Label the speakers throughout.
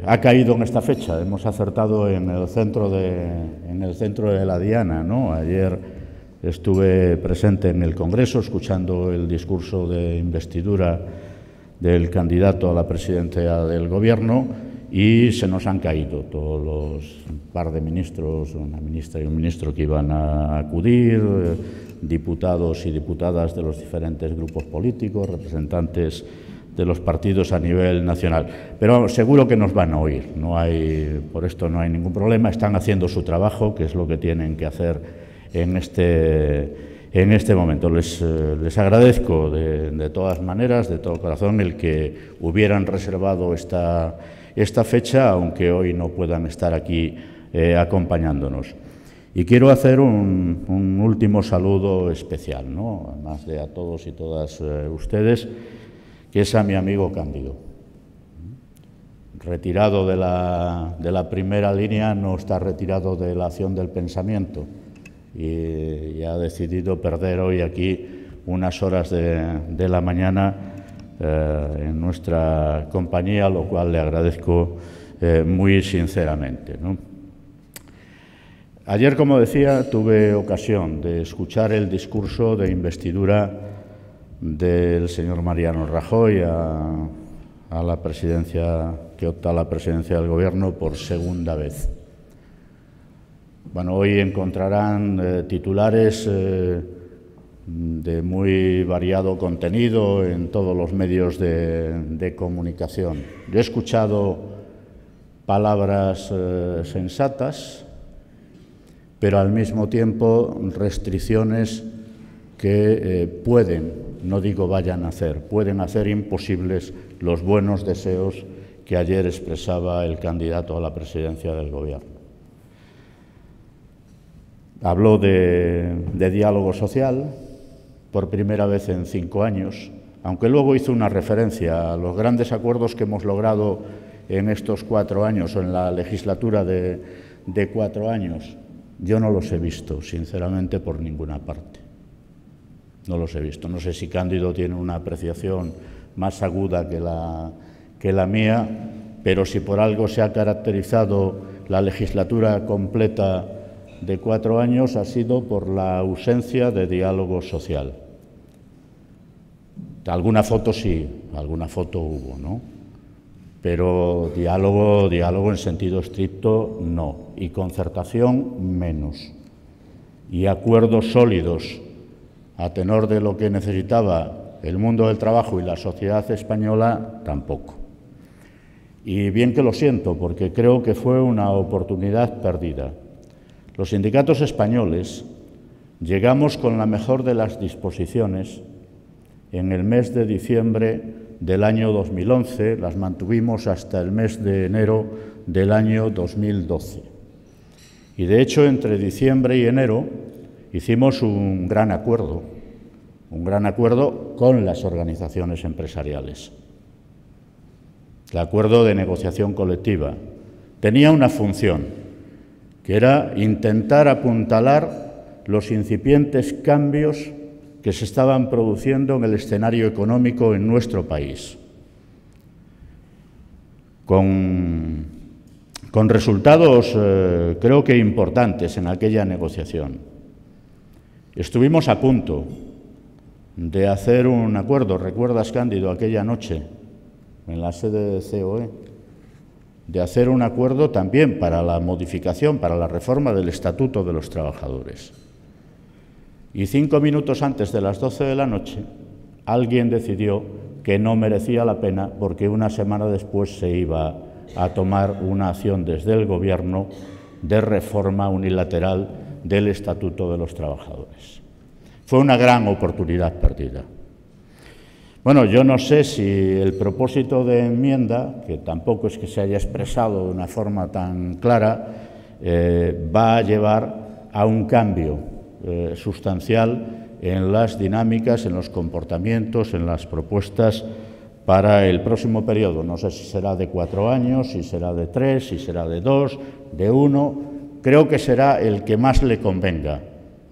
Speaker 1: ha caído en esta fecha. Hemos acertado en el centro de la diana, ¿no? Ayer estuve presente en el Congreso escuchando el discurso de investidura del candidato a la presidencia del Gobierno y se nos han caído todos los par de ministros, una ministra y un ministro que iban a acudir, diputados y diputadas de los diferentes grupos políticos, representantes de los partidos a nivel nacional. Pero seguro que nos van a oír, por esto no hay ningún problema, están haciendo su trabajo, que es lo que tienen que hacer en este momento. Les agradezco de todas maneras, de todo corazón, el que hubieran reservado esta fecha, aunque hoy no puedan estar aquí acompañándonos. Y quiero hacer un último saludo especial, ¿no? Además de a todos y todas ustedes, que es a mi amigo Cándido. Retirado de la primera línea, no está retirado de la acción del pensamiento y ha decidido perder hoy aquí unas horas de la mañana en nuestra compañía, lo cual le agradezco muy sinceramente, ¿no? Ayer, como decía, tuve ocasión de escuchar el discurso de investidura del señor Mariano Rajoy a la presidencia, que opta a la presidencia del Gobierno por segunda vez. Bueno, hoy encontrarán titulares de muy variado contenido en todos los medios de comunicación. Yo he escuchado palabras sensatas, pero al mismo tiempo restricciones que pueden, no digo vayan a hacer, pueden hacer imposibles los buenos deseos que ayer expresaba el candidato a la presidencia del Gobierno. Habló de diálogo social por primera vez en 5 años, aunque luego hizo una referencia a los grandes acuerdos que hemos logrado en estos 4 años o en la legislatura de 4 años. Yo no los he visto, sinceramente, por ninguna parte. No los he visto. No sé si Cándido tiene una apreciación más aguda que la mía, pero si por algo se ha caracterizado la legislatura completa de 4 años ha sido por la ausencia de diálogo social. Alguna foto sí, alguna foto hubo, ¿no? Pero diálogo en sentido estricto no, y concertación menos, y acuerdos sólidos a tenor de lo que necesitaba el mundo del trabajo y la sociedad española tampoco. Y bien que lo siento, porque creo que fue una oportunidad perdida. Los sindicatos españoles llegamos con la mejor de las disposiciones en el mes de diciembre del año 2011, las mantuvimos hasta el mes de enero del año 2012. Y de hecho, entre diciembre y enero hicimos un gran acuerdo con las organizaciones empresariales. El acuerdo de negociación colectiva tenía una función, que era intentar apuntalar los incipientes cambios que se estaban produciendo en el escenario económico en nuestro país, con resultados creo que importantes en aquella negociación. Estuvimos a punto de hacer un acuerdo, ¿recuerdas, Cándido, aquella noche en la sede de COE? De hacer un acuerdo también para la modificación, para la reforma del Estatuto de los Trabajadores. Y 5 minutos antes de las 12 de la noche, alguien decidió que no merecía la pena porque una semana después se iba a tomar una acción desde el Gobierno de reforma unilateral del Estatuto de los Trabajadores. Fue una gran oportunidad perdida. Bueno, yo no sé si el propósito de enmienda, que tampoco es que se haya expresado de una forma tan clara, va a llevar a un cambio sustancial en las dinámicas, en los comportamientos, en las propuestas para el próximo periodo. No sé si será de 4 años, si será de 3, si será de 2, de 1. Creo que será el que más le convenga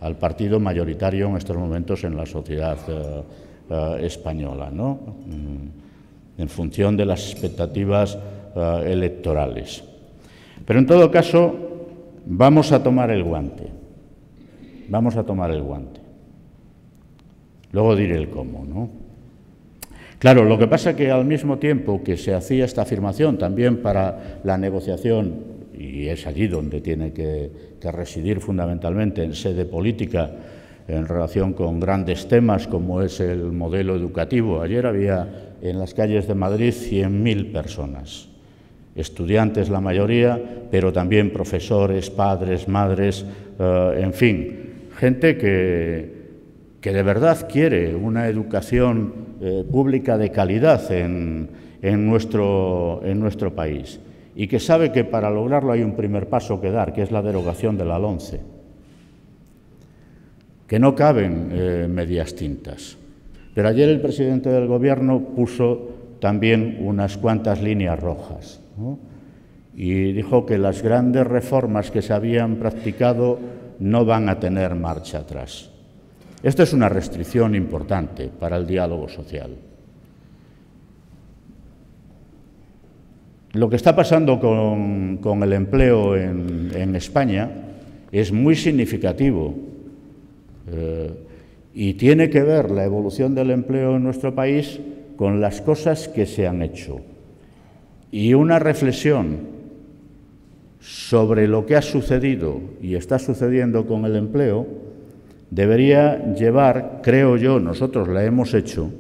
Speaker 1: al partido mayoritario en estos momentos en la sociedad española, ¿no? En función de las expectativas electorales. Pero en todo caso, vamos a tomar el guante. Vamos a tomar el guante. Luego diré el cómo, ¿no? Claro, lo que pasa es que al mismo tiempo que se hacía esta afirmación también para la negociación, y es allí donde tiene que residir fundamentalmente en sede política en relación con grandes temas como es el modelo educativo. Ayer había en las calles de Madrid 100.000 personas, estudiantes la mayoría, pero también profesores, padres, madres, en fin, gente que de verdad quiere una educación pública de calidad en nuestro país y que sabe que para lograrlo hay un primer paso que dar, que es la derogación de la LOMCE, que no caben medias tintas. Pero ayer el presidente del Gobierno puso también unas cuantas líneas rojas, ¿no? Y dijo que las grandes reformas que se habían practicado no van a tener marcha atrás. Esto es una restricción importante para el diálogo social. Lo que está pasando con el empleo en España es muy significativo y tiene que ver la evolución del empleo en nuestro país con las cosas que se han hecho. Y una reflexión sobre lo que ha sucedido y está sucediendo con el empleo debería llevar, creo yo, nosotros la hemos hecho,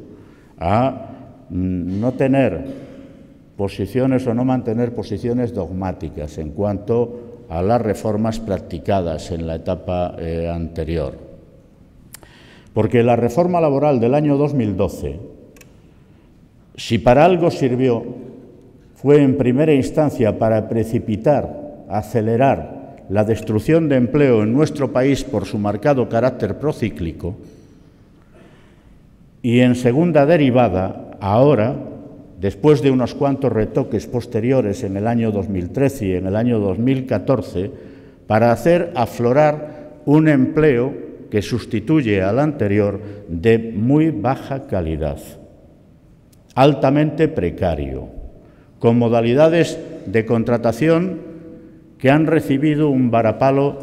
Speaker 1: a no tener posiciones o no mantener posiciones dogmáticas en cuanto a las reformas practicadas en la etapa anterior. Porque la reforma laboral del año 2012, si para algo sirvió, fue en primera instancia para precipitar, acelerar la destrucción de empleo en nuestro país por su marcado carácter procíclico, y en segunda derivada, ahora, después de unos cuantos retoques posteriores en el año 2013 y en el año 2014, para hacer aflorar un empleo que sustituye al anterior de muy baja calidad, altamente precario, con modalidades de contratación que han recibido un varapalo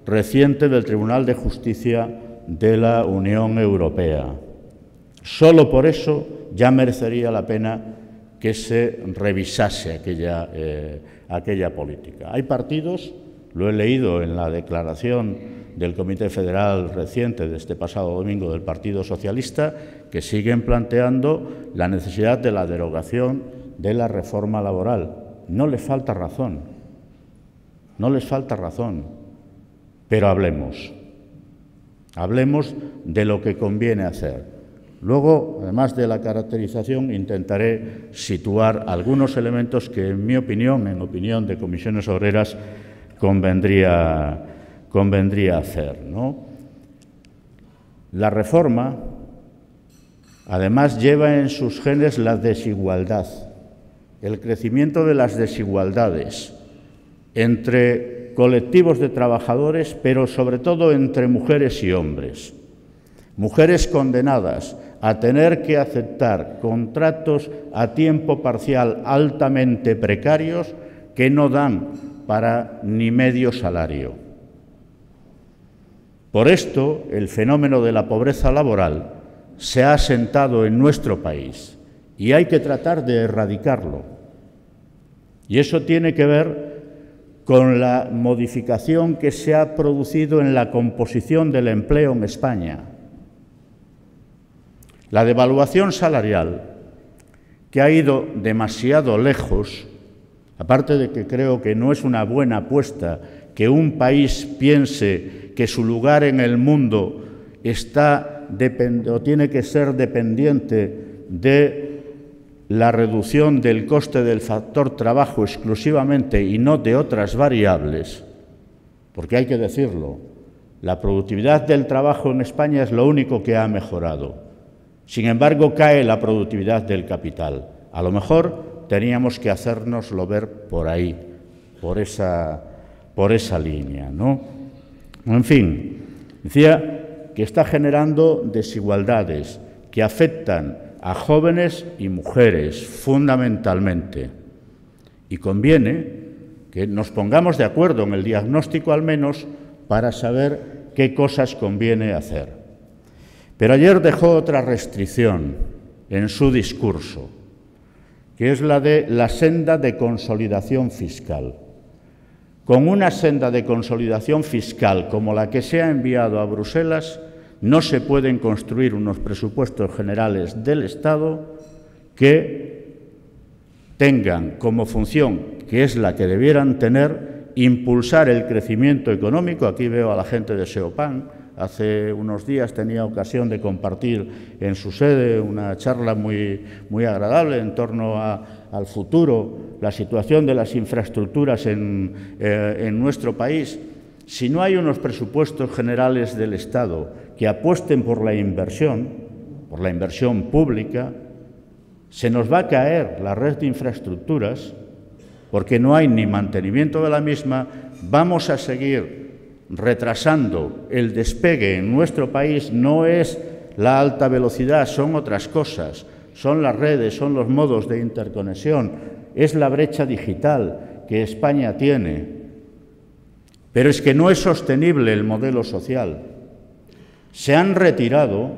Speaker 1: reciente del Tribunal de Justicia de la Unión Europea. Solo por eso ya merecería la pena que se revisase aquella política. Hay partidos, lo he leído en la declaración del Comité Federal reciente de este pasado domingo del Partido Socialista, que siguen planteando la necesidad de la derogación de la reforma laboral. No les falta razón. No les falta razón, pero hablemos de lo que conviene hacer. Luego, además de la caracterización, intentaré situar algunos elementos que, en mi opinión, en opinión de Comisiones Obreras, convendría hacer, ¿no? La reforma, además, lleva en sus genes la desigualdad, el crecimiento de las desigualdades entre colectivos de trabajadores, pero sobre todo entre mujeres y hombres. Mujeres condenadas a tener que aceptar contratos a tiempo parcial altamente precarios que no dan para ni medio salario. Por esto, el fenómeno de la pobreza laboral se ha asentado en nuestro país y hay que tratar de erradicarlo. Y eso tiene que ver con la modificación que se ha producido en la composición del empleo en España. La devaluación salarial, que ha ido demasiado lejos, aparte de que creo que no es una buena apuesta que un país piense que su lugar en el mundo tiene que ser dependiente de la reducción del coste del factor trabajo exclusivamente y no de otras variables, porque hay que decirlo, la productividad del trabajo en España es lo único que ha mejorado. Sin embargo, cae la productividad del capital. A lo mejor teníamos que hacérnoslo ver por ahí, por esa línea, ¿no? En fin, decía que está generando desigualdades que afectan a jóvenes y mujeres, fundamentalmente, Y conviene que nos pongamos de acuerdo en el diagnóstico al menos para saber qué cosas conviene hacer. Pero ayer dejó otra restricción en su discurso, que es la de la senda de consolidación fiscal. Con una senda de consolidación fiscal como la que se ha enviado a Bruselas, no se pueden construir unos presupuestos generales del Estado que tengan como función, que es la que debieran tener, impulsar el crecimiento económico. Aquí veo a la gente de Seopan. Hace unos días tenía ocasión de compartir en su sede una charla muy agradable en torno al futuro, la situación de las infraestructuras en nuestro país. Si no hay unos presupuestos generales del Estado que apuesten por la inversión pública, se nos va a caer la red de infraestructuras porque no hay ni mantenimiento de la misma. Vamos a seguir retrasando el despegue en nuestro país. No es la alta velocidad, son otras cosas, son las redes, son los modos de interconexión, es la brecha digital que España tiene. Pero es que no es sostenible el modelo social. Se han retirado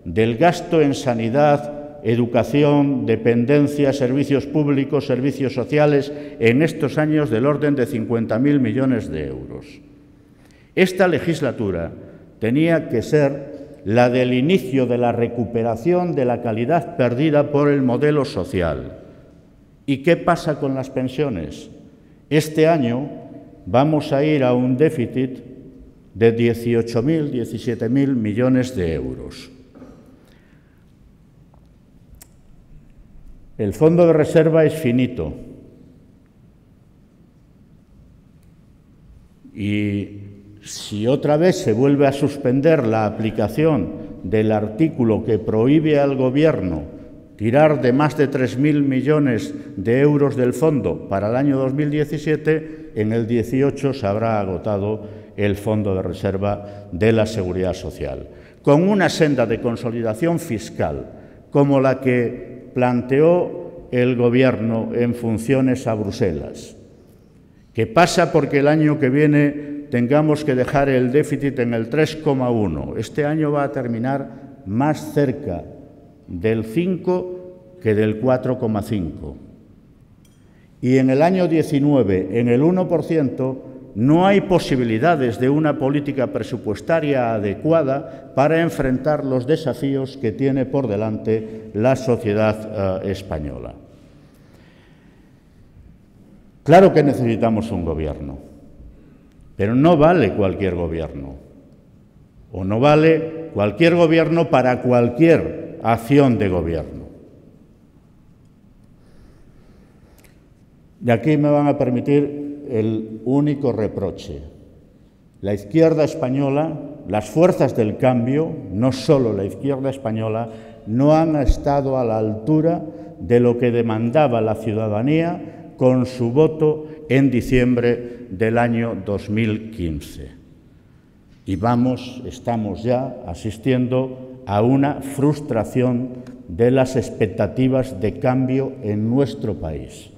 Speaker 1: del gasto en sanidad, educación, dependencia, servicios públicos, servicios sociales, en estos años del orden de 50.000 millones de euros. Esta legislatura tenía que ser la del inicio de la recuperación de la calidad perdida por el modelo social. ¿Y qué pasa con las pensiones? Este año vamos a ir a un déficit de 18.000, 17.000 millones de euros. El fondo de reserva es finito y si otra vez se vuelve a suspender la aplicación del artículo que prohíbe al Gobierno tirar de más de 3.000 millones de euros del fondo para el año 2017, en el 18 se habrá agotado el fondo de reserva de la Seguridad Social. Con una senda de consolidación fiscal como la que planteó el Gobierno en funciones a Bruselas, que pasa porque el año que viene tengamos que dejar el déficit en el 3,1. Este año va a terminar más cerca del 5 que del 4,5. Y en el año 19, en el 1%, no hay posibilidades de una política presupuestaria adecuada para enfrentar los desafíos que tiene por delante la sociedad española. Claro que necesitamos un gobierno, pero no vale cualquier gobierno, o no vale cualquier gobierno para cualquier acción de gobierno. Y aquí me van a permitir el único reproche. La izquierda española, las fuerzas del cambio, no solo la izquierda española, no han estado a la altura de lo que demandaba la ciudadanía con su voto en diciembre del año 2015. Y estamos ya asistiendo a una frustración de las expectativas de cambio en nuestro país.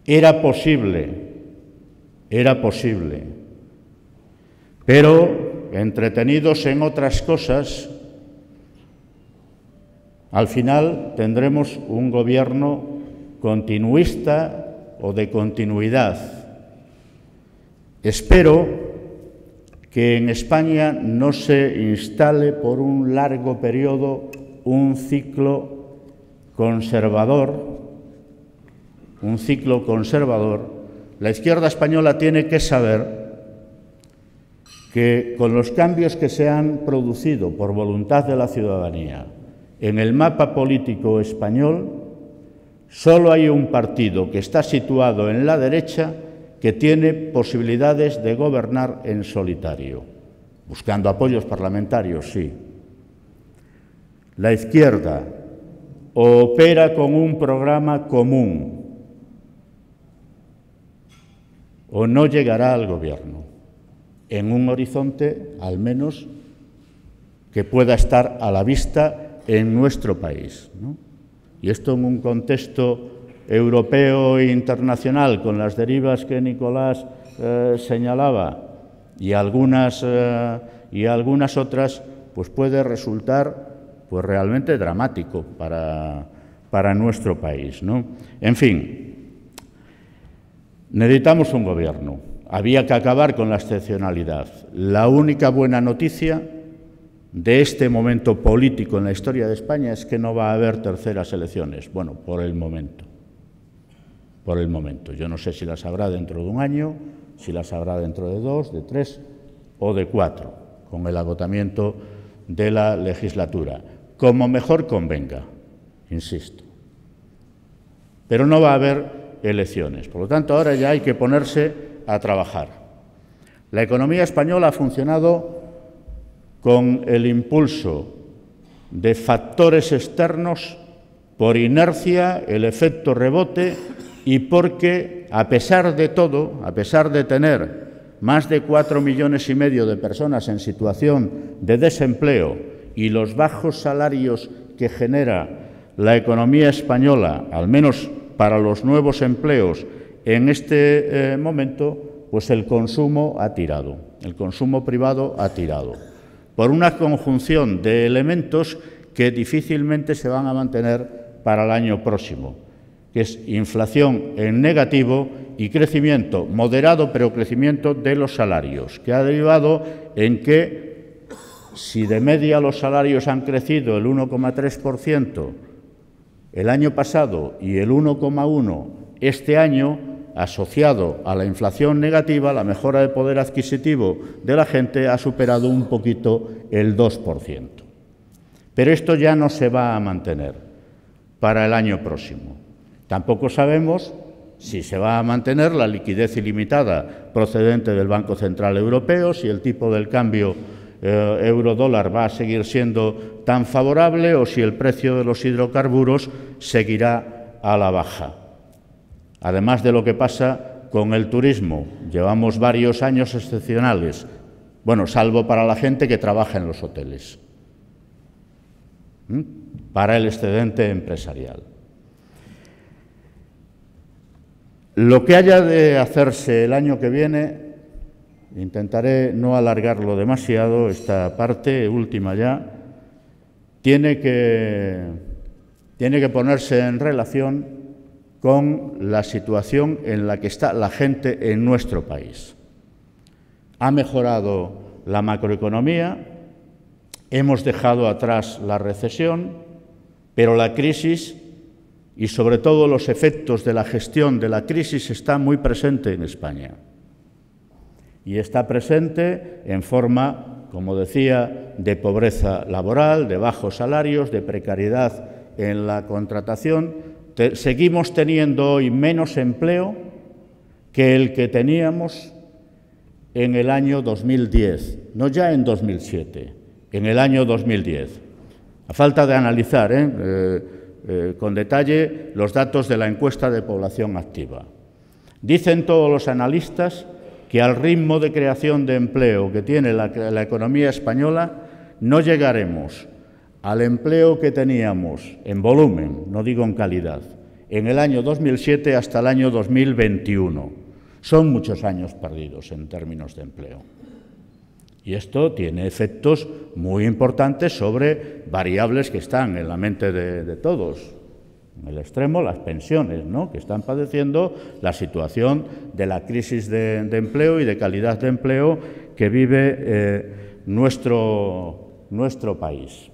Speaker 1: Era posible, pero entretenidos en otras cosas, al final tendremos un gobierno continuista o de continuidad. Espero que en España no se instale por un largo periodo un ciclo conservador. La izquierda española tiene que saber que con los cambios que se han producido por voluntad de la ciudadanía en el mapa político español, solo hay un partido que está situado en la derecha que tiene posibilidades de gobernar en solitario, buscando apoyos parlamentarios, sí. La izquierda opera con un programa común o no llegará al gobierno en un horizonte, al menos, que pueda estar a la vista en nuestro país, ¿no? Y esto en un contexto europeo e internacional, con las derivas que Nicolás señalaba y algunas otras, pues puede resultar pues realmente dramático para nuestro país, ¿no? En fin, necesitamos un gobierno. Había que acabar con la excepcionalidad. La única buena noticia de este momento político en la historia de España es que no va a haber terceras elecciones. Bueno, por el momento. Por el momento. Yo no sé si las habrá dentro de un año, si las habrá dentro de 2, de 3 o de 4, con el agotamiento de la legislatura. Como mejor convenga, insisto. Pero no va a haber elecciones. Por lo tanto, ahora ya hay que ponerse a trabajar. La economía española ha funcionado con el impulso de factores externos por inercia, el efecto rebote y porque, a pesar de todo, a pesar de tener más de 4,5 millones de personas en situación de desempleo y los bajos salarios que genera la economía española, al menos para los nuevos empleos en este momento, pues el consumo ha tirado, el consumo privado ha tirado, por una conjunción de elementos que difícilmente se van a mantener para el año próximo, que es inflación en negativo y crecimiento moderado, pero crecimiento de los salarios, que ha derivado en que si de media los salarios han crecido el 1,3% el año pasado y el 1,1% este año, asociado a la inflación negativa, la mejora de poder adquisitivo de la gente ha superado un poquito el 2%. Pero esto ya no se va a mantener para el año próximo. Tampoco sabemos si se va a mantener la liquidez ilimitada procedente del Banco Central Europeo, si el tipo del cambio euro-dólar va a seguir siendo tan favorable o si el precio de los hidrocarburos seguirá a la baja. Además de lo que pasa con el turismo, llevamos varios años excepcionales, bueno, salvo para la gente que trabaja en los hoteles, para el excedente empresarial. Lo que haya de hacerse el año que viene, intentaré no alargarlo demasiado, esta parte última ya, tiene que ponerse en relación con la situación en la que está la gente en nuestro país. Ha mejorado la macroeconomía, hemos dejado atrás la recesión, pero la crisis y sobre todo los efectos de la gestión de la crisis está muy presente en España. Y está presente en forma, como decía, de pobreza laboral, de bajos salarios, de precariedad en la contratación. Seguimos teniendo hoy menos empleo que el que teníamos en el año 2010, no ya en 2007, en el año 2010. A falta de analizar con detalle los datos de la encuesta de población activa. Dicen todos los analistas que al ritmo de creación de empleo que tiene la economía española no llegaremos al empleo que teníamos en volumen, no digo en calidad, en el año 2007 hasta el año 2021. Son muchos años perdidos en términos de empleo. Y esto tiene efectos muy importantes sobre variables que están en la mente de todos. En el extremo, las pensiones, ¿no?, que están padeciendo la situación de la crisis de empleo y de calidad de empleo que vive nuestro país.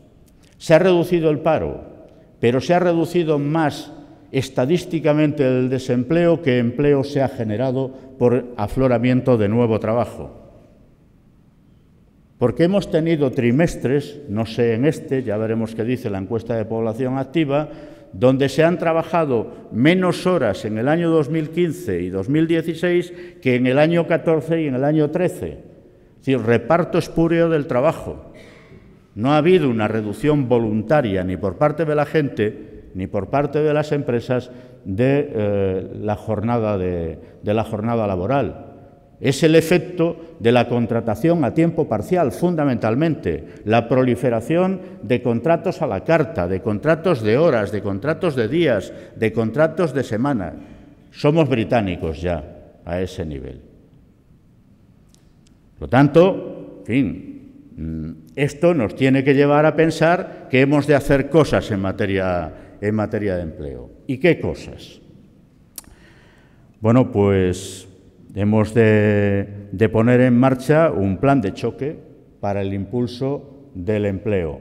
Speaker 1: Se ha reducido el paro, pero se ha reducido más estadísticamente el desempleo que empleo se ha generado por afloramiento de nuevo trabajo. Porque hemos tenido trimestres, no sé en este, ya veremos qué dice la encuesta de población activa, donde se han trabajado menos horas en el año 2015 y 2016 que en el año 14 y en el año 13. Es decir, reparto espúreo del trabajo. No ha habido una reducción voluntaria ni por parte de la gente ni por parte de las empresas de la jornada laboral. Es el efecto de la contratación a tiempo parcial, fundamentalmente, la proliferación de contratos a la carta, de contratos de horas, de contratos de días, de contratos de semana. Somos británicos ya a ese nivel. Por lo tanto, en fin, esto nos tiene que llevar a pensar que hemos de hacer cosas en materia de empleo. ¿Y qué cosas? Bueno, pues hemos de poner en marcha un plan de choque para el impulso del empleo.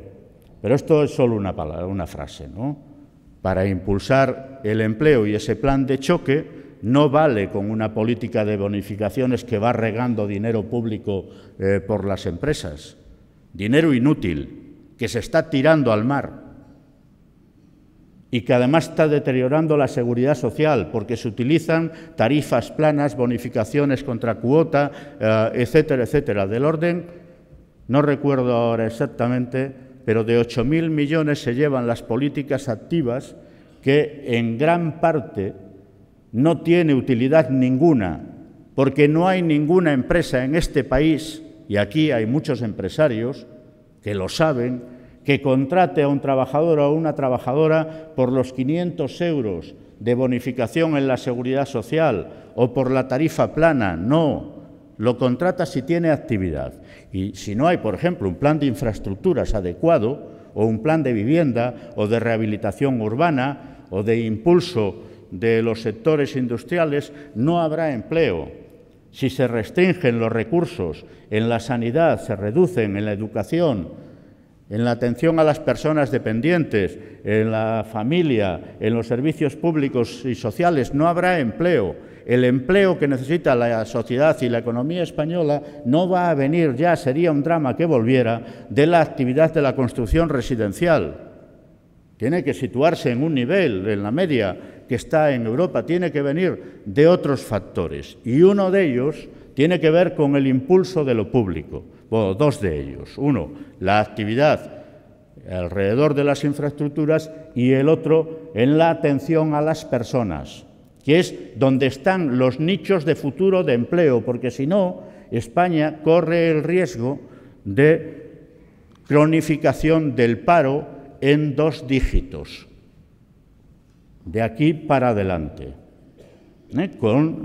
Speaker 1: Pero esto es solo una frase, ¿no? Para impulsar el empleo y ese plan de choque no vale con una política de bonificaciones que va regando dinero público por las empresas. Dinero inútil, que se está tirando al mar y que además está deteriorando la seguridad social porque se utilizan tarifas planas, bonificaciones contra cuota, etcétera, etcétera, del orden, no recuerdo ahora exactamente, pero de 8.000 millones se llevan las políticas activas que en gran parte no tiene utilidad ninguna, porque no hay ninguna empresa en este país, y aquí hay muchos empresarios que lo saben, que contrate a un trabajador o a una trabajadora por los 500 euros de bonificación en la seguridad social o por la tarifa plana. No, lo contrata si tiene actividad. Y si no hay, por ejemplo, un plan de infraestructuras adecuado o un plan de vivienda o de rehabilitación urbana o de impulso de los sectores industriales, no habrá empleo. Si se restringen los recursos en la sanidad, se reducen en la educación, en la atención a las personas dependientes, en la familia, en los servicios públicos y sociales, no habrá empleo. El empleo que necesita la sociedad y la economía española no va a venir ya, sería un drama que volviera, de la actividad de la construcción residencial. Tiene que situarse en un nivel, en la media que está en Europa, tiene que venir de otros factores. Y uno de ellos tiene que ver con el impulso de lo público. Bueno, dos de ellos. Uno, la actividad alrededor de las infraestructuras y el otro en la atención a las personas, que es donde están los nichos de futuro de empleo, porque si no, España corre el riesgo de cronificación del paro en 2 dígitos, de aquí para adelante, con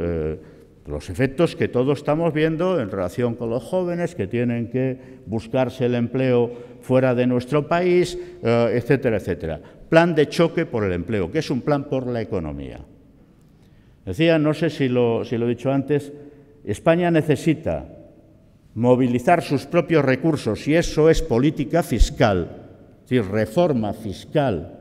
Speaker 1: los efectos que todos estamos viendo en relación con los jóvenes que tienen que buscarse el empleo fuera de nuestro país, etcétera, etcétera. Plan de choque por el empleo, que es un plan por la economía. Decía, no sé si lo he dicho antes, España necesita movilizar sus propios recursos y eso es política fiscal, es decir, reforma fiscal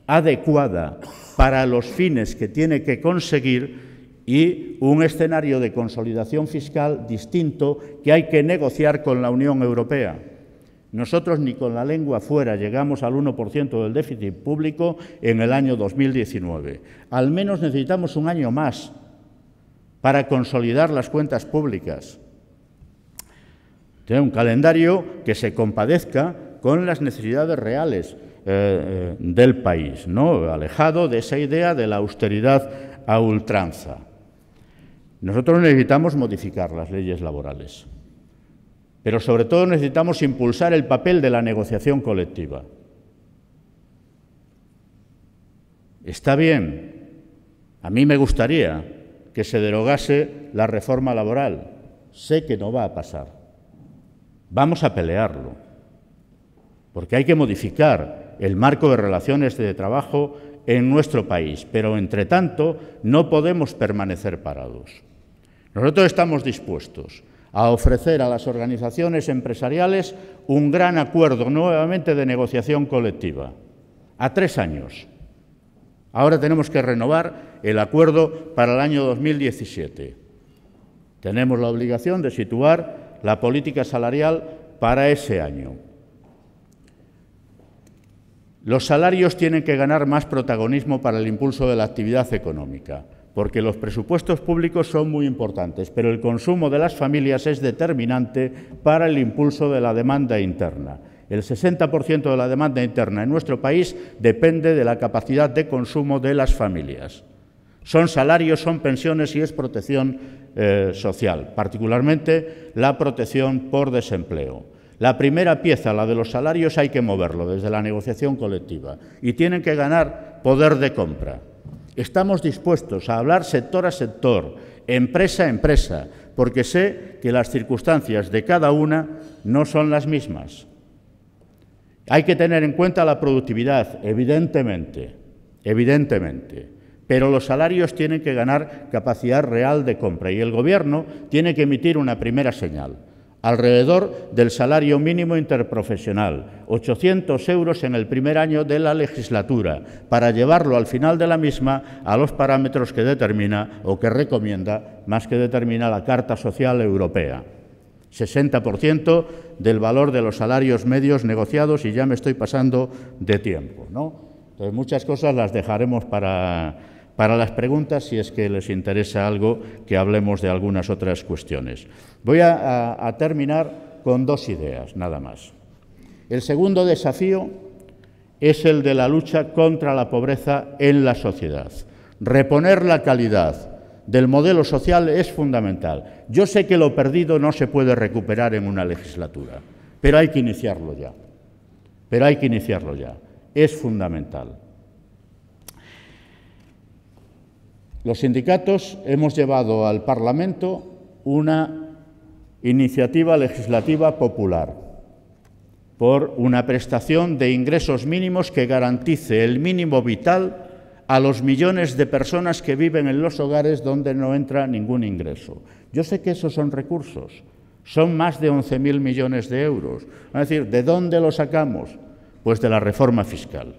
Speaker 1: adecuada para los fines que tiene que conseguir y un escenario de consolidación fiscal distinto que hay que negociar con la Unión Europea. Nosotros ni con la lengua fuera llegamos al 1% del déficit público en el año 2019. Al menos necesitamos un año más para consolidar las cuentas públicas. Tener un calendario que se compadezca con las necesidades reales del país, ¿no? Alejado de esa idea de la austeridad a ultranza. Nosotros necesitamos modificar las leyes laborales, pero sobre todo necesitamos impulsar el papel de la negociación colectiva. Está bien, a mí me gustaría que se derogase la reforma laboral. Sé que no va a pasar. Vamos a pelearlo, porque hay que modificar el marco de relaciones de trabajo en nuestro país, pero entre tanto no podemos permanecer parados. Nosotros estamos dispuestos a ofrecer a las organizaciones empresariales un gran acuerdo nuevamente de negociación colectiva, a 3 años. Ahora tenemos que renovar el acuerdo para el año 2017. Tenemos la obligación de situar la política salarial para ese año. Los salarios tienen que ganar más protagonismo para el impulso de la actividad económica, porque los presupuestos públicos son muy importantes, pero el consumo de las familias es determinante para el impulso de la demanda interna. El 60% de la demanda interna en nuestro país depende de la capacidad de consumo de las familias. Son salarios, son pensiones y es protección social, particularmente la protección por desempleo. La primera pieza, la de los salarios, hay que moverlo desde la negociación colectiva y tienen que ganar poder de compra. Estamos dispuestos a hablar sector a sector, empresa a empresa, porque sé que las circunstancias de cada una no son las mismas. Hay que tener en cuenta la productividad, evidentemente, pero los salarios tienen que ganar capacidad real de compra y el Gobierno tiene que emitir una primera señal, alrededor del salario mínimo interprofesional, 800 euros en el primer año de la legislatura, para llevarlo al final de la misma a los parámetros que determina o que recomienda, más que determina la Carta Social Europea. 60% del valor de los salarios medios negociados y ya me estoy pasando de tiempo, ¿no? Entonces, muchas cosas las dejaremos para las preguntas, si es que les interesa algo, que hablemos de algunas otras cuestiones. Voy a terminar con dos ideas, nada más. El segundo desafío es el de la lucha contra la pobreza en la sociedad. Reponer la calidad del modelo social es fundamental. Yo sé que lo perdido no se puede recuperar en una legislatura, pero hay que iniciarlo ya. Es fundamental. Los sindicatos hemos llevado al Parlamento una iniciativa legislativa popular por una prestación de ingresos mínimos que garantice el mínimo vital a los millones de personas que viven en los hogares donde no entra ningún ingreso. Yo sé que esos son recursos, son más de 11.000 millones de euros. Es decir, ¿de dónde los sacamos? Pues de la reforma fiscal.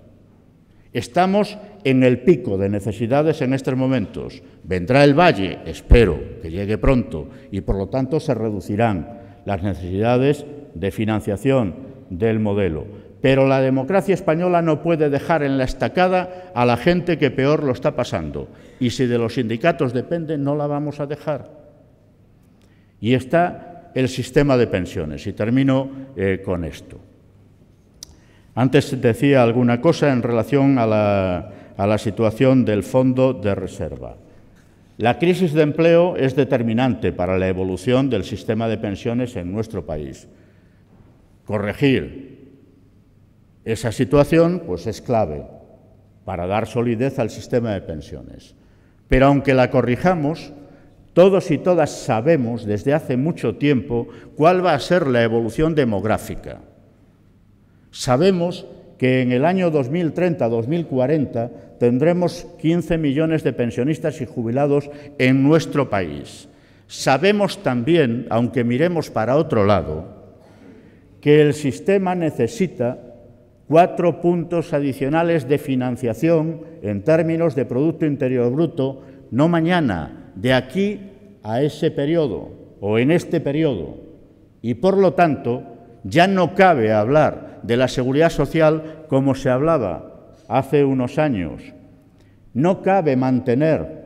Speaker 1: Estamos en el pico de necesidades en estos momentos. Vendrá el valle, espero que llegue pronto, y por lo tanto se reducirán las necesidades de financiación del modelo. Pero la democracia española no puede dejar en la estacada a la gente que peor lo está pasando. Y si de los sindicatos depende, no la vamos a dejar. Y está el sistema de pensiones. Y termino con esto. Antes decía alguna cosa en relación a la situación del fondo de reserva. La crisis de empleo es determinante para la evolución del sistema de pensiones en nuestro país. Corregir esa situación pues es clave para dar solidez al sistema de pensiones. Pero aunque la corrijamos, todos y todas sabemos desde hace mucho tiempo cuál va a ser la evolución demográfica. Sabemos que en el año 2030-2040 tendremos 15 millones de pensionistas y jubilados en nuestro país. Sabemos también, aunque miremos para otro lado, que el sistema necesita 4 puntos adicionales de financiación en términos de Producto Interior Bruto, no mañana, de aquí a ese periodo o en este periodo. Y por lo tanto, ya no cabe hablar de la seguridad social como se hablaba hace unos años. No cabe mantener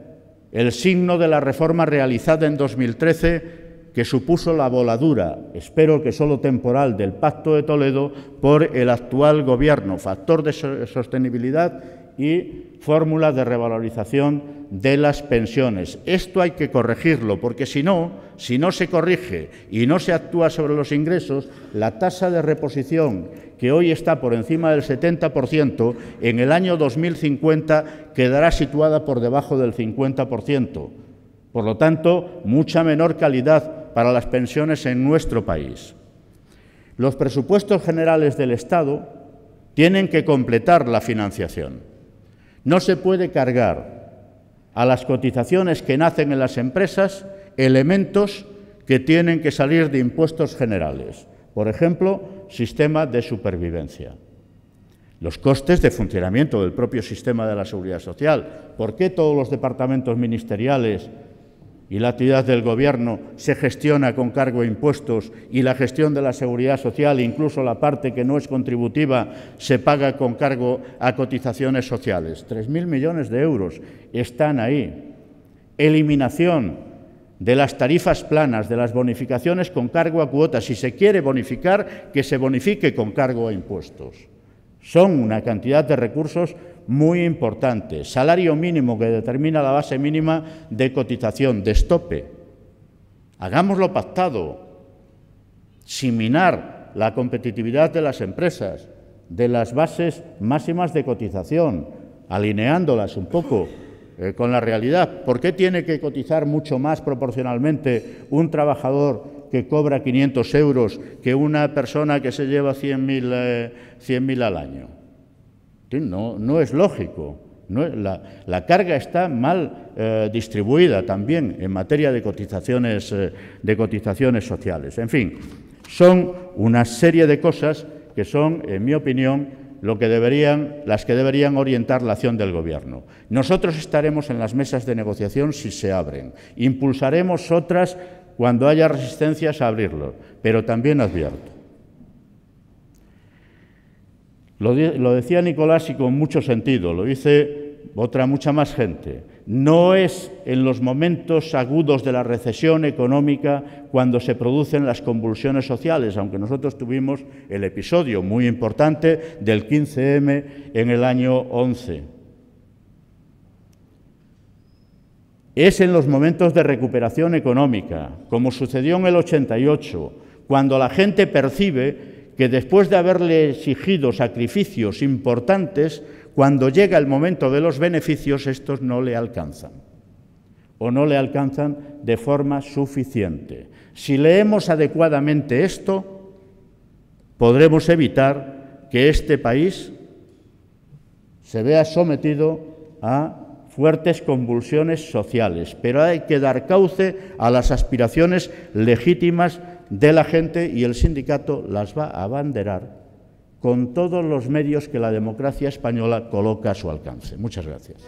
Speaker 1: el signo de la reforma realizada en 2013 que supuso la voladura, espero que solo temporal, del Pacto de Toledo por el actual Gobierno, factor de sostenibilidad y fórmula de revalorización de las pensiones. Esto hay que corregirlo, porque si no se corrige y no se actúa sobre los ingresos, la tasa de reposición, que hoy está por encima del 70%, en el año 2050 quedará situada por debajo del 50%. Por lo tanto, mucha menor calidad para las pensiones en nuestro país. Los presupuestos generales del Estado tienen que completar la financiación. No se puede cargar a las cotizaciones que nacen en las empresas elementos que tienen que salir de impuestos generales. Por ejemplo, sistema de supervivencia. Los costes de funcionamiento del propio sistema de la seguridad social. ¿Por qué todos los departamentos ministeriales y la actividad del Gobierno se gestiona con cargo a impuestos y la gestión de la seguridad social, incluso la parte que no es contributiva, se paga con cargo a cotizaciones sociales? 3.000 millones de euros están ahí. Eliminación de las tarifas planas, de las bonificaciones con cargo a cuotas. Si se quiere bonificar, que se bonifique con cargo a impuestos. Son una cantidad de recursos muy importante. Salario mínimo que determina la base mínima de cotización, de estope. Hagámoslo pactado, sin minar la competitividad de las empresas, de las bases máximas de cotización, alineándolas un poco con la realidad. ¿Por qué tiene que cotizar mucho más proporcionalmente un trabajador que cobra 500 euros que una persona que se lleva 100.000 al año? No es lógico. La carga está mal distribuida también en materia de cotizaciones sociales. En fin, son una serie de cosas que son, en mi opinión, las que deberían orientar la acción del Gobierno. Nosotros estaremos en las mesas de negociación si se abren. Impulsaremos otras cuando haya resistencias a abrirlo, pero también advierto. Lo decía Nicolás y con mucho sentido, lo dice mucha más gente. No es en los momentos agudos de la recesión económica cuando se producen las convulsiones sociales, aunque nosotros tuvimos el episodio muy importante del 15M en el año 11. Es en los momentos de recuperación económica, como sucedió en el 88, cuando la gente percibe que después de haberle exigido sacrificios importantes, cuando llega el momento de los beneficios, estos no le alcanzan, o no le alcanzan de forma suficiente. Si leemos adecuadamente esto, podremos evitar que este país se vea sometido a fuertes convulsiones sociales, pero hay que dar cauce a las aspiraciones legítimas de la gente y el sindicato las va a abanderar con todos los medios que la democracia española coloca a su alcance. Muchas gracias.